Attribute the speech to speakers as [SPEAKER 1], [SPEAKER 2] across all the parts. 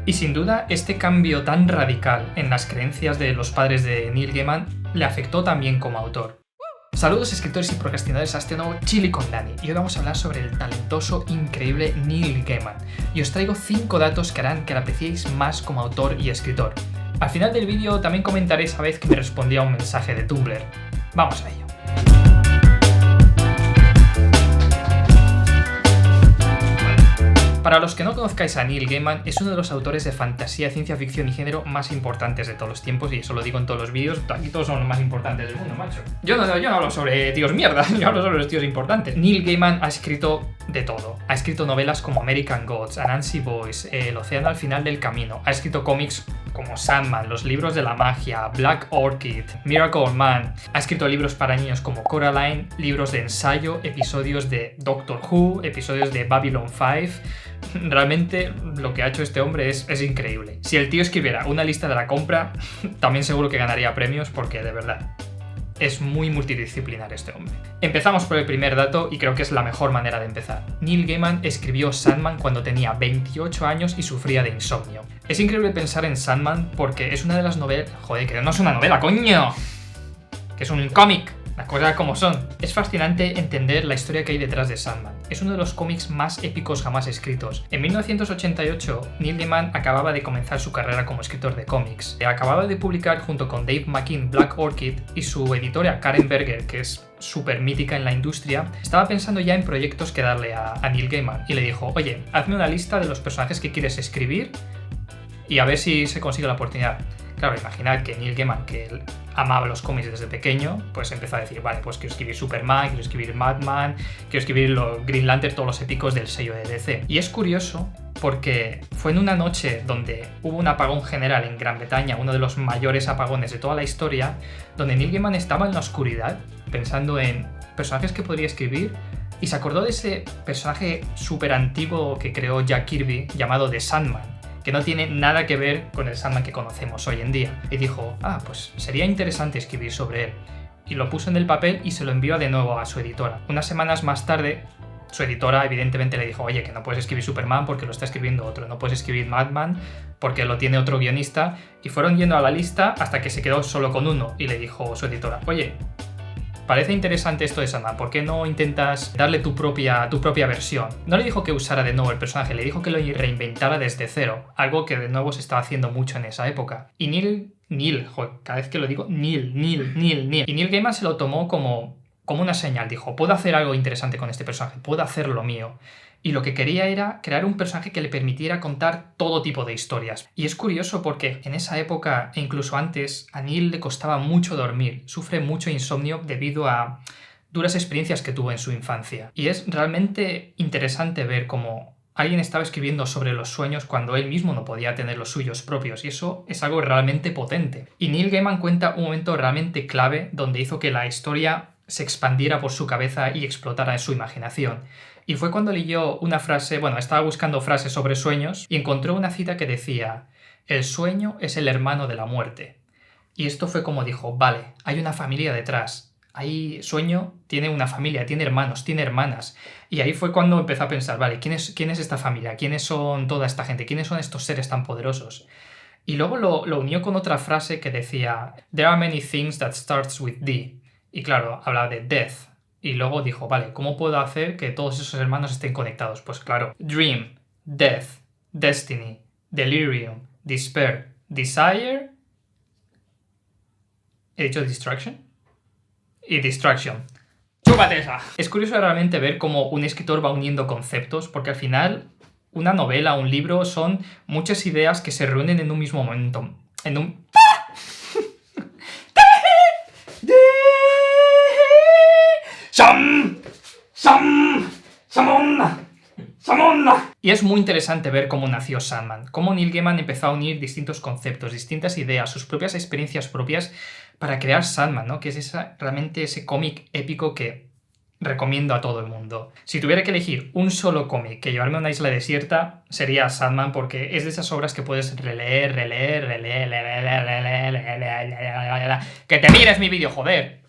[SPEAKER 1] Y sin duda, este cambio tan radical en las creencias de los padres de Neil Gaiman le afectó también como autor. Saludos escritores y procrastinadores a este nuevo Chili con Dani, y hoy vamos a hablar sobre el talentoso, increíble Neil Gaiman, y os traigo 5 datos que harán que le apreciéis más como autor y escritor. Al final del vídeo también comentaré esa vez que me respondía a un mensaje de Tumblr. Vamos a ello. Para los que no conozcáis a Neil Gaiman, es uno de los autores de fantasía, ciencia ficción y género más importantes de todos los tiempos, y eso lo digo en todos los vídeos. Aquí todos son los más importantes del mundo, macho. Yo no hablo sobre tíos mierda, yo hablo sobre los tíos importantes. Neil Gaiman ha escrito de todo. Ha escrito novelas como American Gods, Anansi Boys, El océano al final del camino. Ha escrito cómics como Sandman, Los libros de la magia, Black Orchid, Miracle Man. Ha escrito libros para niños como Coraline, libros de ensayo, episodios de Doctor Who, episodios de Babylon 5. Realmente lo que ha hecho este hombre es increíble. Si el tío escribiera una lista de la compra, también seguro que ganaría premios, porque de verdad es muy multidisciplinar este hombre. Empezamos por el primer dato, y creo que es la mejor manera de empezar. Neil Gaiman escribió Sandman cuando tenía 28 años y sufría de insomnio. Es increíble pensar en Sandman porque es una de las novelas... Joder, que no es una novela, coño, que es un cómic. Las cosas como son. Es fascinante entender la historia que hay detrás de Sandman. Es uno de los cómics más épicos jamás escritos. En 1988, Neil Gaiman acababa de comenzar su carrera como escritor de cómics. Acababa de publicar junto con Dave McKean Black Orchid, y su editora Karen Berger, que es súper mítica en la industria, estaba pensando ya en proyectos que darle a Neil Gaiman, y le dijo: oye, hazme una lista de los personajes que quieres escribir y a ver si se consigue la oportunidad. Claro, imaginad que Neil Gaiman, que él amaba los cómics desde pequeño, pues empezó a decir: vale, pues quiero escribir Superman, quiero escribir Batman, quiero escribir los Green Lantern, todos los épicos del sello de DC. Y es curioso porque fue en una noche donde hubo un apagón general en Gran Bretaña, uno de los mayores apagones de toda la historia, donde Neil Gaiman estaba en la oscuridad pensando en personajes que podría escribir, y se acordó de ese personaje súper antiguo que creó Jack Kirby llamado The Sandman, que no tiene nada que ver con el Sandman que conocemos hoy en día. Y dijo: pues sería interesante escribir sobre él. Y lo puso en el papel y se lo envió de nuevo a su editora. Unas semanas más tarde, su editora evidentemente le dijo: oye, que no puedes escribir Superman porque lo está escribiendo otro, no puedes escribir Batman porque lo tiene otro guionista. Y fueron yendo a la lista hasta que se quedó solo con uno, y le dijo su editora: oye, parece interesante esto de Sandman, ¿por qué no intentas darle tu propia versión? No le dijo que usara de nuevo el personaje, le dijo que lo reinventara desde cero, algo que de nuevo se estaba haciendo mucho en esa época. Y Neil, cada vez que lo digo, Neil. Y Neil Gaiman se lo tomó como una señal, dijo: puedo hacer algo interesante con este personaje, puedo hacer lo mío. Y lo que quería era crear un personaje que le permitiera contar todo tipo de historias. Y es curioso porque en esa época, e incluso antes, a Neil le costaba mucho dormir, sufre mucho insomnio debido a duras experiencias que tuvo en su infancia. Y es realmente interesante ver cómo alguien estaba escribiendo sobre los sueños cuando él mismo no podía tener los suyos propios, y eso es algo realmente potente. Y Neil Gaiman cuenta un momento realmente clave donde hizo que la historia se expandiera por su cabeza y explotara en su imaginación. Y fue cuando leyó una frase, estaba buscando frases sobre sueños y encontró una cita que decía: el sueño es el hermano de la muerte. Y esto fue como dijo: vale, hay una familia detrás. Sueño tiene una familia, tiene hermanos, tiene hermanas. Y ahí fue cuando empezó a pensar: vale, ¿quién es esta familia? ¿Quiénes son toda esta gente? ¿Quiénes son estos seres tan poderosos? Y luego lo unió con otra frase que decía: there are many things that starts with D. Y claro, hablaba de death. Y luego dijo: vale, ¿cómo puedo hacer que todos esos hermanos estén conectados? Pues claro, Dream, Death, Destiny, Delirium, Despair, Desire... ¿He dicho Distraction? Y Distraction. ¡Chúpate esa! Es curioso realmente ver cómo un escritor va uniendo conceptos, porque al final una novela, un libro, son muchas ideas que se reúnen en un mismo momento. Y es muy interesante ver cómo nació Sandman, cómo Neil Gaiman empezó a unir distintos conceptos, distintas ideas, sus propias experiencias propias para crear Sandman, ¿no? Que es realmente ese cómic épico que recomiendo a todo el mundo. Si tuviera que elegir un solo cómic que llevarme a una isla desierta, sería Sandman, porque es de esas obras que puedes releer. ¡Que te mires mi vídeo, joder!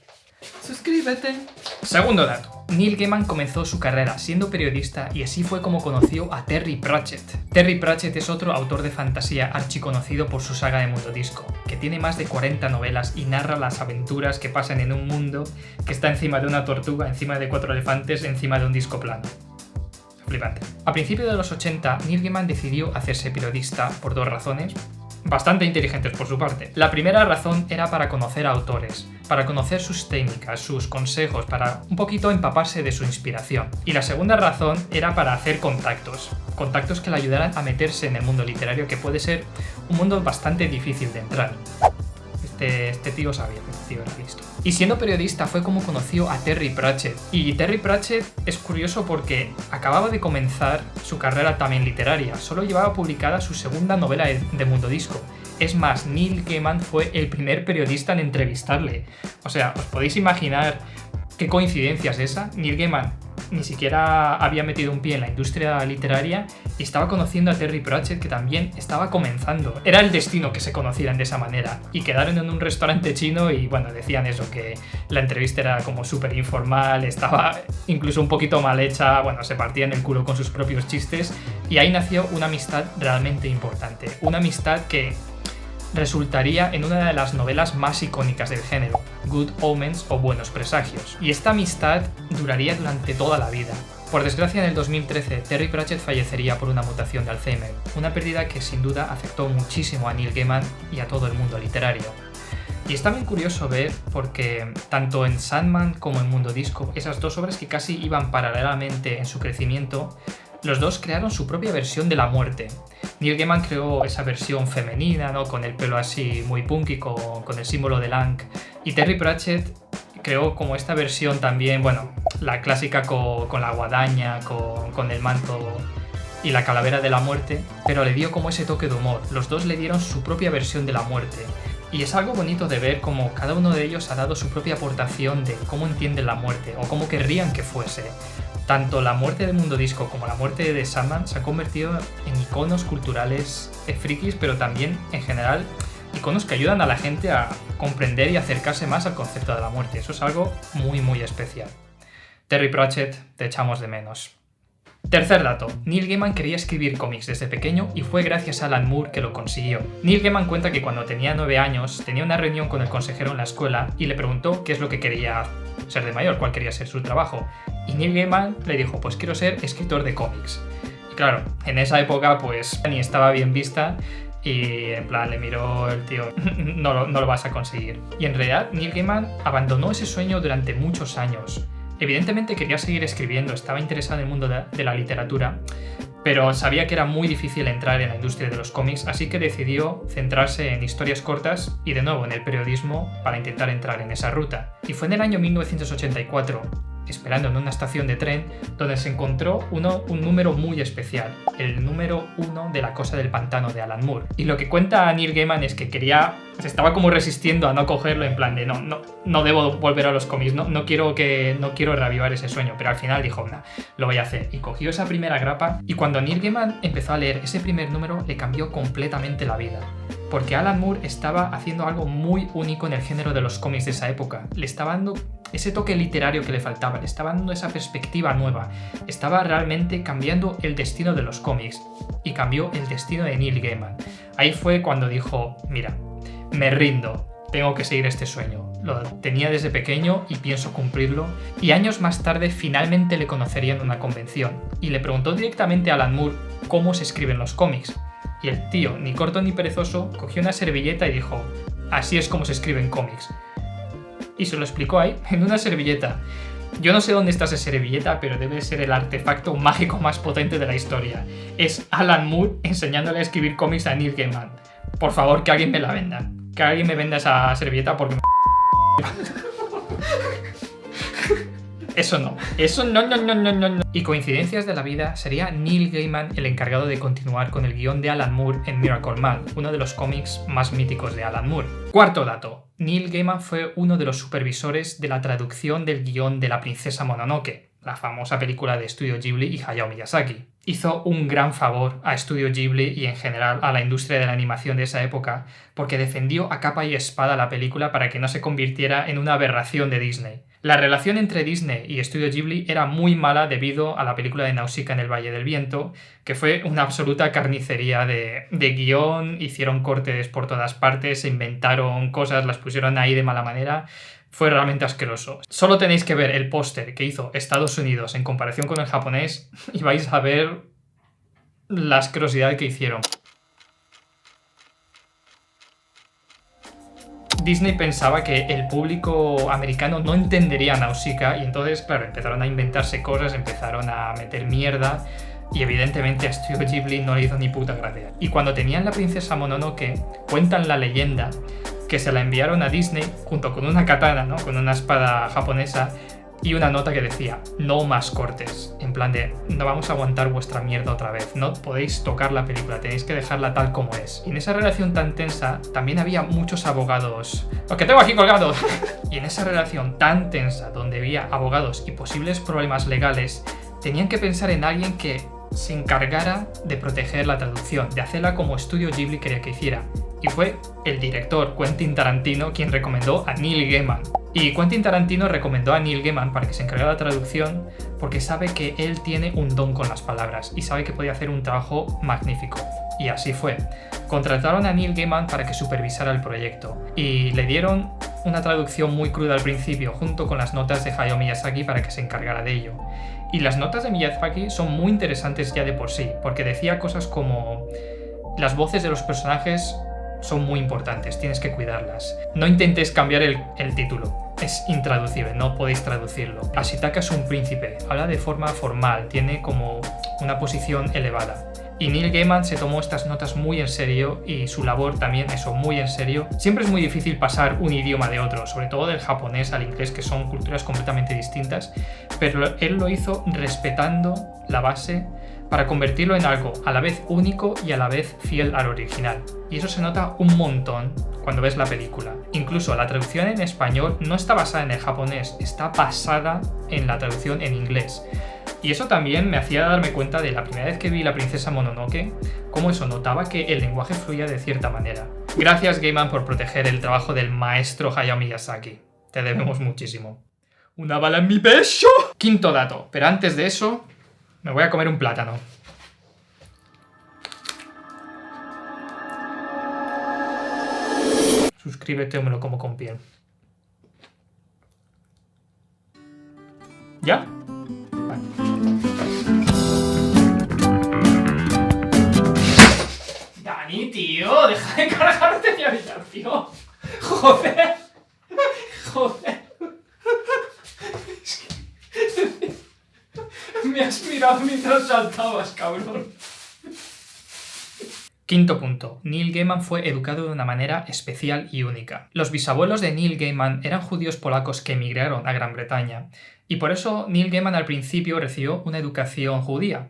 [SPEAKER 1] Suscríbete. Segundo dato. Neil Gaiman comenzó su carrera siendo periodista y así fue como conoció a Terry Pratchett. Terry Pratchett es otro autor de fantasía archiconocido por su saga de Mundo Disco, que tiene más de 40 novelas y narra las aventuras que pasan en un mundo que está encima de una tortuga, encima de 4 elefantes, encima de un disco plano. Flipante. A principios de los 80, Neil Gaiman decidió hacerse periodista por 2 razones, bastante inteligentes por su parte. La primera razón era para conocer a autores, para conocer sus técnicas, sus consejos, para un poquito empaparse de su inspiración. Y la segunda razón era para hacer contactos que le ayudaran a meterse en el mundo literario, que puede ser un mundo bastante difícil de entrar. Este tío sabía, este tío era listo. Y siendo periodista fue como conoció a Terry Pratchett. Y Terry Pratchett es curioso porque acababa de comenzar su carrera también literaria. Solo llevaba publicada su segunda novela de Mundo Disco. Es más, Neil Gaiman fue el primer periodista en entrevistarle. O sea, ¿os podéis imaginar qué coincidencia es esa? Neil Gaiman ni siquiera había metido un pie en la industria literaria y estaba conociendo a Terry Pratchett, que también estaba comenzando. Era el destino que se conocieran de esa manera. Y quedaron en un restaurante chino y bueno, decían eso, que la entrevista era como súper informal, estaba incluso un poquito mal hecha, bueno, se partían el culo con sus propios chistes y ahí nació una amistad realmente importante. Una amistad que resultaría en una de las novelas más icónicas del género, Good Omens o Buenos Presagios. Y esta amistad duraría durante toda la vida. Por desgracia, en el 2013, Terry Pratchett fallecería por una mutación de Alzheimer, una pérdida que sin duda afectó muchísimo a Neil Gaiman y a todo el mundo literario. Y es también curioso ver porque tanto en Sandman como en Mundo Disco, esas 2 obras que casi iban paralelamente en su crecimiento, los 2 crearon su propia versión de la muerte. Neil Gaiman creó esa versión femenina, ¿no? Con el pelo así muy punky, con el símbolo de Ankh. Y Terry Pratchett creó como esta versión también, bueno, la clásica con la guadaña, con el manto y la calavera de la muerte, pero le dio como ese toque de humor. Los 2 le dieron su propia versión de la muerte. Y es algo bonito de ver cómo cada uno de ellos ha dado su propia aportación de cómo entienden la muerte o cómo querrían que fuese. Tanto la muerte de Mundo Disco como la muerte de Sandman se han convertido en iconos culturales frikis, pero también en general iconos que ayudan a la gente a comprender y acercarse más al concepto de la muerte. Eso es algo muy muy especial. Terry Pratchett, te echamos de menos. Tercer dato. Neil Gaiman quería escribir cómics desde pequeño y fue gracias a Alan Moore que lo consiguió. Neil Gaiman cuenta que cuando tenía 9 años tenía una reunión con el consejero en la escuela y le preguntó qué es lo que quería ser de mayor, cuál quería ser su trabajo. Y Neil Gaiman le dijo, pues quiero ser escritor de cómics. Y claro, en esa época pues ni estaba bien vista y en plan le miró el tío, no lo vas a conseguir. Y en realidad Neil Gaiman abandonó ese sueño durante muchos años. Evidentemente quería seguir escribiendo, estaba interesado en el mundo de la literatura, pero sabía que era muy difícil entrar en la industria de los cómics, así que decidió centrarse en historias cortas y de nuevo en el periodismo para intentar entrar en esa ruta. Y fue en el año 1984, esperando en una estación de tren, donde se encontró un número muy especial, el número 1 de La Cosa del Pantano de Alan Moore. Y lo que cuenta Neil Gaiman es que se estaba como resistiendo a no cogerlo, en plan de no debo volver a los cómics, no quiero reavivar ese sueño, pero al final dijo, lo voy a hacer. Y cogió esa primera grapa y cuando Neil Gaiman empezó a leer ese primer número le cambió completamente la vida. Porque Alan Moore estaba haciendo algo muy único en el género de los cómics de esa época. Le estaba dando ese toque literario que le faltaba, le estaba dando esa perspectiva nueva. Estaba realmente cambiando el destino de los cómics y cambió el destino de Neil Gaiman. Ahí fue cuando dijo, mira, me rindo, tengo que seguir este sueño. Lo tenía desde pequeño y pienso cumplirlo. Y años más tarde finalmente le conocería en una convención y le preguntó directamente a Alan Moore cómo se escriben los cómics. Y el tío, ni corto ni perezoso, cogió una servilleta y dijo, así es como se escriben cómics. Y se lo explicó ahí, en una servilleta. Yo no sé dónde está esa servilleta, pero debe ser el artefacto mágico más potente de la historia. Es Alan Moore enseñándole a escribir cómics a Neil Gaiman. Por favor, que alguien me la venda. Que alguien me venda esa servilleta porque me... Eso no. Y coincidencias de la vida, sería Neil Gaiman el encargado de continuar con el guión de Alan Moore en Miracle Man, uno de los cómics más míticos de Alan Moore. Cuarto dato. Neil Gaiman fue uno de los supervisores de la traducción del guión de La princesa Mononoke, la famosa película de estudio Ghibli y Hayao Miyazaki. hizo un gran favor a Studio Ghibli y en general a la industria de la animación de esa época, porque defendió a capa y espada la película para que no se convirtiera en una aberración de Disney. La relación entre Disney y Studio Ghibli era muy mala debido a la película de Nausicaa en el Valle del Viento, que fue una absoluta carnicería de guión, hicieron cortes por todas partes, se inventaron cosas, las pusieron ahí de mala manera. Fue realmente asqueroso. Solo tenéis que ver el póster que hizo Estados Unidos en comparación con el japonés y vais a ver la asquerosidad que hicieron. Disney pensaba que el público americano no entendería Nausicaa y entonces, claro, empezaron a inventarse cosas, empezaron a meter mierda y evidentemente a Studio Ghibli no le hizo ni puta gracia. Y cuando tenían la princesa Mononoke, cuentan la leyenda que se la enviaron a Disney junto con una katana, ¿no? Con una espada japonesa y una nota que decía no más cortes, en plan de no vamos a aguantar vuestra mierda otra vez, no podéis tocar la película, tenéis que dejarla tal como es. Y en esa relación tan tensa también había muchos abogados, los que tengo aquí colgados. Y en esa relación tan tensa donde había abogados y posibles problemas legales, tenían que pensar en alguien que se encargara de proteger la traducción, de hacerla como Studio Ghibli quería que hiciera. Y fue el director Quentin Tarantino quien recomendó a Neil Gaiman. Y Quentin Tarantino recomendó a Neil Gaiman para que se encargara de la traducción porque sabe que él tiene un don con las palabras y sabe que podía hacer un trabajo magnífico. Y así fue. Contrataron a Neil Gaiman para que supervisara el proyecto y le dieron una traducción muy cruda al principio junto con las notas de Hayao Miyazaki para que se encargara de ello. Y las notas de Miyazaki son muy interesantes ya de por sí, porque decía cosas como las voces de los personajes son muy importantes, tienes que cuidarlas. No intentes cambiar el título, es intraducible, no podéis traducirlo. Ashitaka es un príncipe, habla de forma formal, tiene como una posición elevada. Y Neil Gaiman se tomó estas notas muy en serio y su labor también, eso, muy en serio. Siempre es muy difícil pasar un idioma de otro, sobre todo del japonés al inglés, que son culturas completamente distintas, pero él lo hizo respetando la base para convertirlo en algo a la vez único y a la vez fiel al original. Y eso se nota un montón cuando ves la película. Incluso la traducción en español no está basada en el japonés, está basada en la traducción en inglés. Y eso también me hacía darme cuenta de la primera vez que vi La princesa Mononoke, cómo eso notaba que el lenguaje fluía de cierta manera. Gracias Gaiman por proteger el trabajo del maestro Hayao Miyazaki. Te debemos muchísimo. ¡Una bala en mi pecho! Quinto dato, pero antes de eso, me voy a comer un plátano. Suscríbete o me lo como con piel. ¿Ya? Vale. Dani, tío, deja de cargarte mi habitación. Joder. Joder. Es que... me has mirado mientras saltabas, cabrón. Quinto punto. Neil Gaiman fue educado de una manera especial y única. Los bisabuelos de Neil Gaiman eran judíos polacos que emigraron a Gran Bretaña, y por eso Neil Gaiman al principio recibió una educación judía.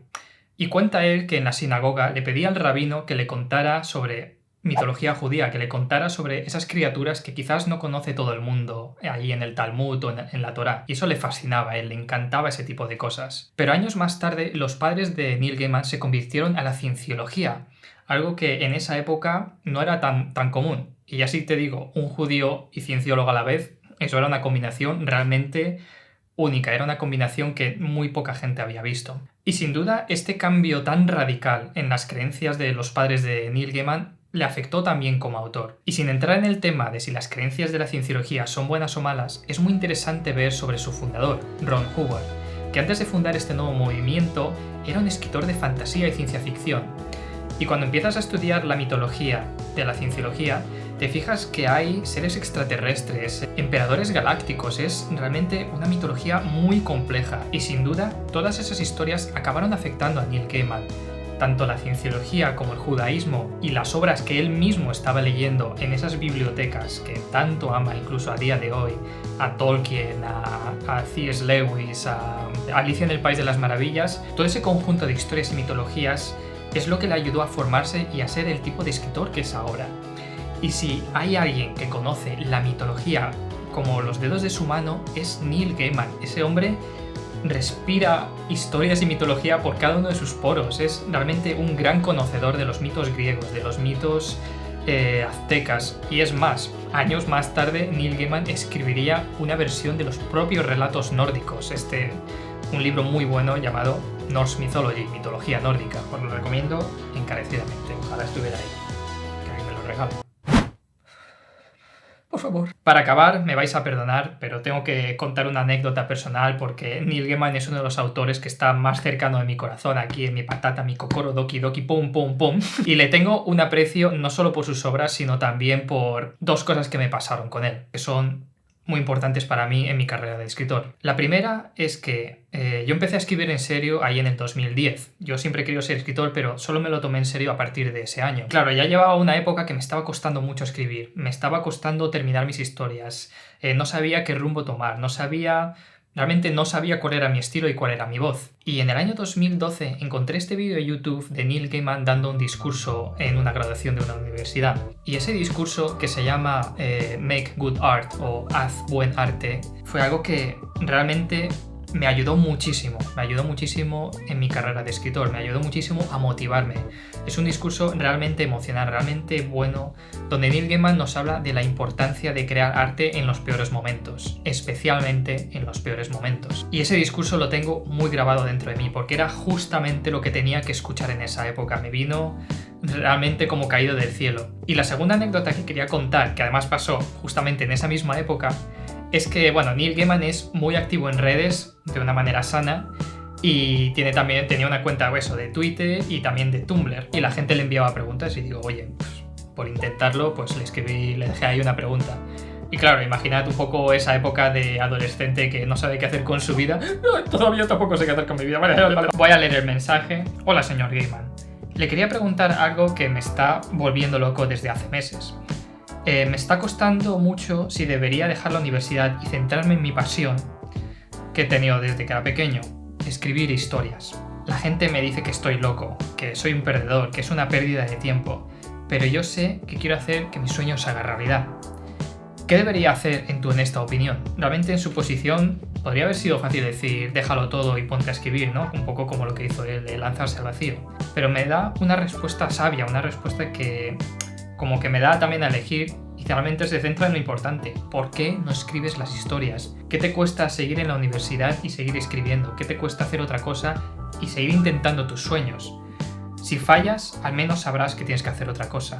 [SPEAKER 1] Y cuenta él que en la sinagoga le pedía al rabino que le contara sobre mitología judía, que le contara sobre esas criaturas que quizás no conoce todo el mundo ahí en el Talmud o en la Torá. Y eso le fascinaba a él, le encantaba ese tipo de cosas. Pero años más tarde, los padres de Neil Gaiman se convirtieron a la cienciología, algo que en esa época no era tan común. Y así te digo, un judío y cienciólogo a la vez, eso era una combinación realmente única, era una combinación que muy poca gente había visto. Y sin duda, este cambio tan radical en las creencias de los padres de Neil Gaiman le afectó también como autor. Y sin entrar en el tema de si las creencias de la cienciología son buenas o malas, es muy interesante ver sobre su fundador, Ron Howard, que antes de fundar este nuevo movimiento era un escritor de fantasía y ciencia ficción. Y cuando empiezas a estudiar la mitología de la cienciología, te fijas que hay seres extraterrestres, emperadores galácticos, es realmente una mitología muy compleja y sin duda todas esas historias acabaron afectando a Neil Gaiman. Tanto la cienciología como el judaísmo y las obras que él mismo estaba leyendo en esas bibliotecas que tanto ama incluso a día de hoy, a Tolkien, a C.S. Lewis, a Alicia en el País de las Maravillas, todo ese conjunto de historias y mitologías es lo que le ayudó a formarse y a ser el tipo de escritor que es ahora. Y si hay alguien que conoce la mitología como los dedos de su mano, es Neil Gaiman. Ese hombre respira historias y mitología por cada uno de sus poros. Es realmente un gran conocedor de los mitos griegos, de los mitos aztecas. Y es más, años más tarde Neil Gaiman escribiría una versión de los propios relatos nórdicos. Un libro muy bueno llamado Norse Mythology, mitología nórdica. Os lo recomiendo encarecidamente. Ojalá estuviera ahí. Que alguien me lo regale. Por favor. Para acabar, me vais a perdonar, pero tengo que contar una anécdota personal porque Neil Gaiman es uno de los autores que está más cercano de mi corazón, aquí en mi patata, mi kokoro, doki doki, pum pum pum. Y le tengo un aprecio no solo por sus obras, sino también por dos cosas que me pasaron con él, que son muy importantes para mí en mi carrera de escritor. La primera es que yo empecé a escribir en serio ahí en el 2010. Yo siempre he querido ser escritor, pero solo me lo tomé en serio a partir de ese año. Claro, ya llevaba una época que me estaba costando mucho escribir, me estaba costando terminar mis historias, no sabía qué rumbo tomar, realmente no sabía cuál era mi estilo y cuál era mi voz. Y en el año 2012 encontré este vídeo de YouTube de Neil Gaiman dando un discurso en una graduación de una universidad. Y ese discurso, que se llama Make Good Art o Haz Buen Arte, fue algo que realmente me ayudó muchísimo en mi carrera de escritor, me ayudó muchísimo a motivarme. Es un discurso realmente emocional, realmente bueno, donde Neil Gaiman nos habla de la importancia de crear arte en los peores momentos, especialmente en los peores momentos. Y ese discurso lo tengo muy grabado dentro de mí, porque era justamente lo que tenía que escuchar en esa época, me vino realmente como caído del cielo. Y la segunda anécdota que quería contar, que además pasó justamente en esa misma época, es que, bueno, Neil Gaiman es muy activo en redes de una manera sana y tenía una cuenta de Twitter y también de Tumblr. Y la gente le enviaba preguntas y digo, oye, pues, por intentarlo, pues le dejé ahí una pregunta. Y claro, imaginad un poco esa época de adolescente que no sabe qué hacer con su vida. Todavía tampoco sé qué hacer con mi vida. Vale. Voy a leer el mensaje. Hola, señor Gaiman. Le quería preguntar algo que me está volviendo loco desde hace meses. Me está costando mucho si debería dejar la universidad y centrarme en mi pasión que he tenido desde que era pequeño, escribir historias. La gente me dice que estoy loco, que soy un perdedor, que es una pérdida de tiempo, pero yo sé que quiero hacer que mis sueños se hagan realidad. ¿Qué debería hacer en tu honesta opinión? Realmente en su posición podría haber sido fácil decir déjalo todo y ponte a escribir, ¿no? Un poco como lo que hizo él de lanzarse al vacío. Pero me da una respuesta sabia, una respuesta que como que me da también a elegir y realmente se centra en lo importante. ¿Por qué no escribes las historias? ¿Qué te cuesta seguir en la universidad y seguir escribiendo? ¿Qué te cuesta hacer otra cosa y seguir intentando tus sueños? Si fallas, al menos sabrás que tienes que hacer otra cosa.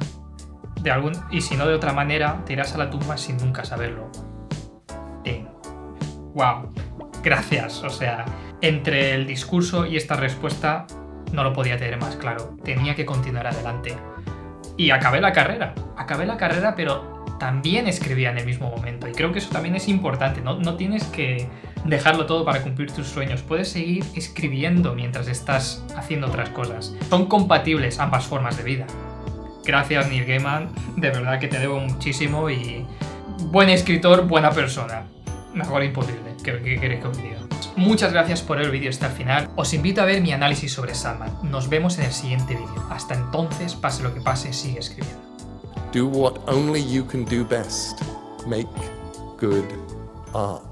[SPEAKER 1] Y si no de otra manera, te irás a la tumba sin nunca saberlo. Wow, gracias. O sea, entre el discurso y esta respuesta no lo podía tener más claro. Tenía que continuar adelante. Y acabé la carrera, pero también escribía en el mismo momento. Y creo que eso también es importante. No tienes que dejarlo todo para cumplir tus sueños. Puedes seguir escribiendo mientras estás haciendo otras cosas. Son compatibles ambas formas de vida. Gracias, Neil Gaiman. De verdad que te debo muchísimo y buen escritor, buena persona. Mejor imposible. ¿Qué queréis que os diga? Muchas gracias por ver el vídeo hasta el final. Os invito a ver mi análisis sobre Sandman. Nos vemos en el siguiente vídeo. Hasta entonces, pase lo que pase, sigue escribiendo.
[SPEAKER 2] Do what only you can do best. Make good art.